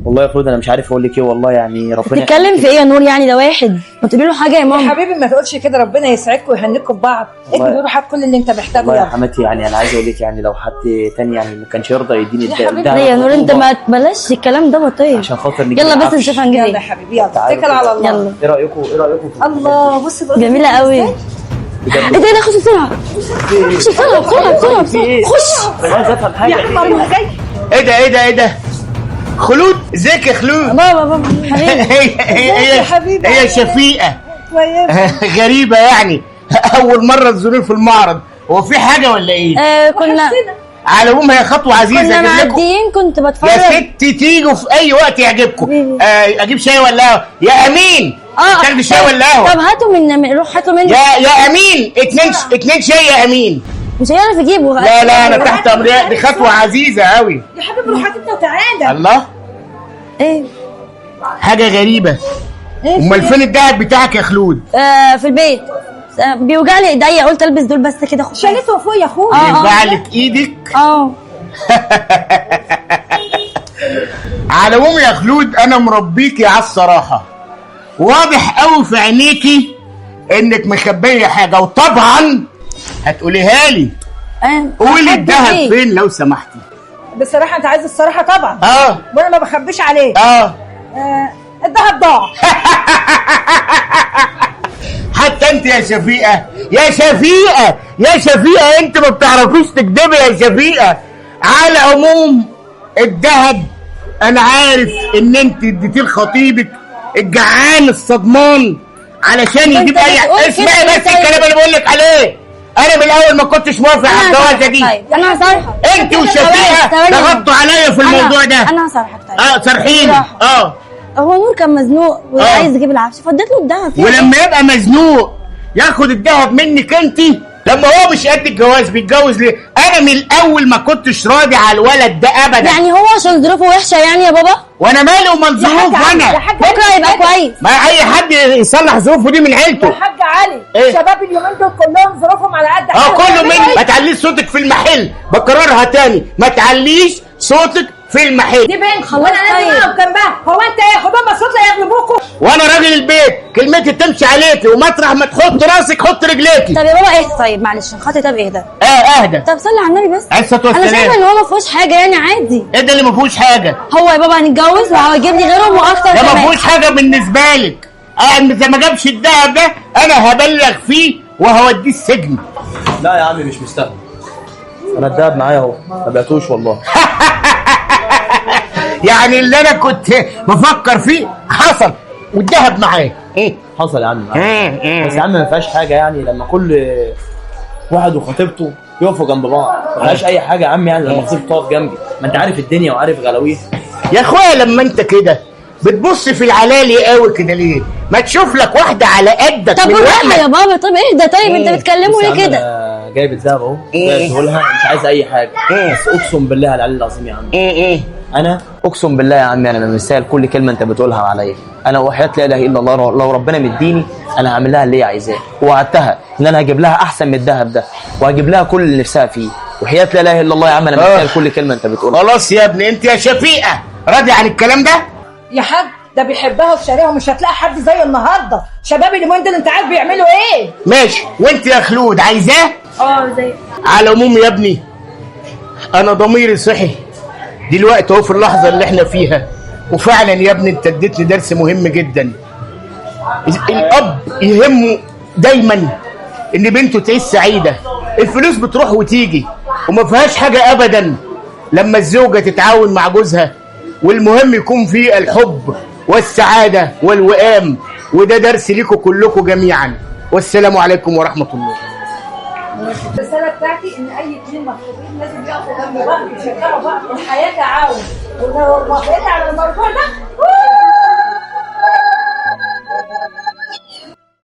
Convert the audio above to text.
والله يا خلود انا مش عارف اقول لك ايه، والله يعني ربنا بتتكلم في ايه يا نور؟ يعني ده واحد، ما تقولي له حاجه يا يا ماما. حبيبي ما تقولش كده، ربنا يسعدكم ويهنيكم ببعض. والله. ادي روحك كل اللي انت محتاجه. والله يا يلا حماتي يعني انا عايز اقول لك يعني لو حد تاني يعني ما كانش يرضى يديني يا حبيبي. ليه يا نور انت ما بلاش الكلام ده طيب. عشان خاطر نجيب يلا بس العفش. نشوف هنجيب يلا يا ايه. حبيبي يلا تعالوا اتكل على الله. يلا. ايه رايكم الله بص جميله قوي. ايه بجد ده خش بسرعه، خش بسرعه بسرعه بسرعه خش. انا عايز افهم حاجه. يا عم الله جاي. ايه ده خلود، ازيك يا خلود؟ بابا حبيبي. يا حبيبي. هي شفيقة كويس. غريبة يعني. أول مرة تزورين في المعرض، هو في حاجة ولا إيه؟ كنا على العموم هي خطوة عزيزة. كنا أجيب لكم معديين كنت بتفرج. يا ست، تيجوا في أي وقت يعجبكم. أجيب شاي ولا قهوة؟ يا أمين تاخدي شاي ولا قهوة؟ طب هاتوا روح هاتوا مني. يا أمين، اتنين شاي يا أمين. مش هيعرف يجيبه. لا أنا تحت أمرك، دي خطوة عزيزة أوي. يا حبيبي روح انت وتعالى. الله، ايه حاجة غريبة. أمال فين الدهب بتاعك يا خلود؟ في البيت. بيوجع لي ايديا، قلت البس دول بس كده خش. شالته فوق يا اخويا. يوجعلك إيدك؟ على العموم يا خلود انا مربيكي على الصراحه، واضح قوي في عينيكي انك مخبيه حاجه، وطبعا هتقوليها لي. قولي الدهب فين لو سمحتي. بصراحه انت عايز الصراحه طبعا. وانا ما بخبيش عليك. الدهب ضاع. حتى انت يا شفيقه يا شفيقه انت ما بتعرفيش تكدبي يا شفيقه. على العموم الذهب انا عارف ان انت اديتيه لخطيبك الجعان الصدمان علشان يجيب اي. اسمعي بس الكلام اللي بقول لك عليه. انا من الاول ما كنتش موافق على الجوازه دي. طيب انا هصارحك. انت وشفيقه ضغطوا عليا في الموضوع ده. انا هصارحك. طيب صارحيني. هو نور كان مزنوق وعايز يجيب العفش فاديت له الذهب. ولما يبقى مزنوق ياخد الذهب منك انت؟ لما هو مش قد الجواز بيتجوز ليه؟ انا من الاول ما كنتش راضي على الولد ده ابدا. يعني هو عشان ظروفه وحشه يعني يا بابا؟ وانا مالي ومال ظروف انا؟ بكره يبقى كويس. ما اي حد يصلح ظروفه دي من عيلته. يا حاج علي الشباب اليومين دول كلهم ظروفهم على قد حالهم. كله مني. ما تعليش صوتك في المحل، بكررها تاني، ما تعليش صوتك في المحل. دي بنت وانا لازم اقف جنبها. هو انت ايه خدوهم صوت لا يغلبوكوا؟ وانا راجل البيت كلمتي تمشي عليكي، ومطرح ما تحط راسك حط رجليكي. طب يا بابا اهدى. طيب معلش عشان خاطري. طب اهدى. اهدى. طب صلي على النبي بس. عليه الصلاه والسلام. انا شايفه ان هو ما فيهوش حاجه يعني عادي. ايه ده اللي ما فيهوش حاجه؟ هو يا بابا هنتجوز وهجيب لي غيرهم واكتر ده كمان. ما فيهوش حاجه بالنسبه لك. اذا ما جابش الدهب ده انا هبلغ فيه وهوديه السجن. لا يا عمي مش مستاهل، انا الدهب معايا اهو ما بعتوش والله. يعني اللي انا كنت بفكر فيه حصل والدهب معاه. حصل يا عم. بس يا عم ما فيهاش حاجه يعني لما كل واحد وخطيبته يقفوا جنب بعض، ما فيهاش اي حاجه يا عم يعني لما خطيبته تقف جنبي، ما انت عارف الدنيا وعارف غلاويها. يا اخويا لما انت كده بتبص في العلالي قوي كده ليه؟ ما تشوف لك واحده على قدك. طب بالراحه يا بابا. طب اهدى. طيب انت بتكلموا ليه كده؟ انا جايب الدهب اهو اديهولها، مش عايز اي حاجه. بس اقسم بالله على العلي العظيم يا عم انا اقسم بالله يا عمي انا مش مستاهل كل كلمه انت بتقولها عليا. انا وحياه لا اله الا الله لو ربنا مديني انا هعمل لها اللي هي عايزاه، ووعدتها ان انا هجيب لها احسن من الذهب ده وهجيب لها كل اللي نفسها فيه، وحياه لا اله الا الله يا عم انا مش مستاهل كل كلمه انت بتقولها. خلاص يا ابني انت يا شفيقه راضي عن الكلام ده؟ يا حاج ده بيحبها وشاريها ومش هتلاقي حد زي النهارده. شباب اليومين دول انت عارف بيعملوا ايه. ماشي. وانت يا خلود عايزاه؟ زي على العموم يا ابني انا ضميري صحي دلوقتي اهو في اللحظه اللي احنا فيها، وفعلا يا ابني انت اديتني درس مهم جدا. الاب يهمه دايما ان بنته تعيش سعيده. الفلوس بتروح وتيجي وما فيهاش حاجه ابدا لما الزوجه تتعاون مع جوزها، والمهم يكون فيه الحب والسعاده والوئام. وده درس لكم كلكم جميعا، والسلام عليكم ورحمه الله. الرساله بتاعتي ان اي اتنين مخطوبين لازم يقفوا جنب بعض ويشجعوا بعض. الحياه تعاون. ولو وافقت على الموضوع ده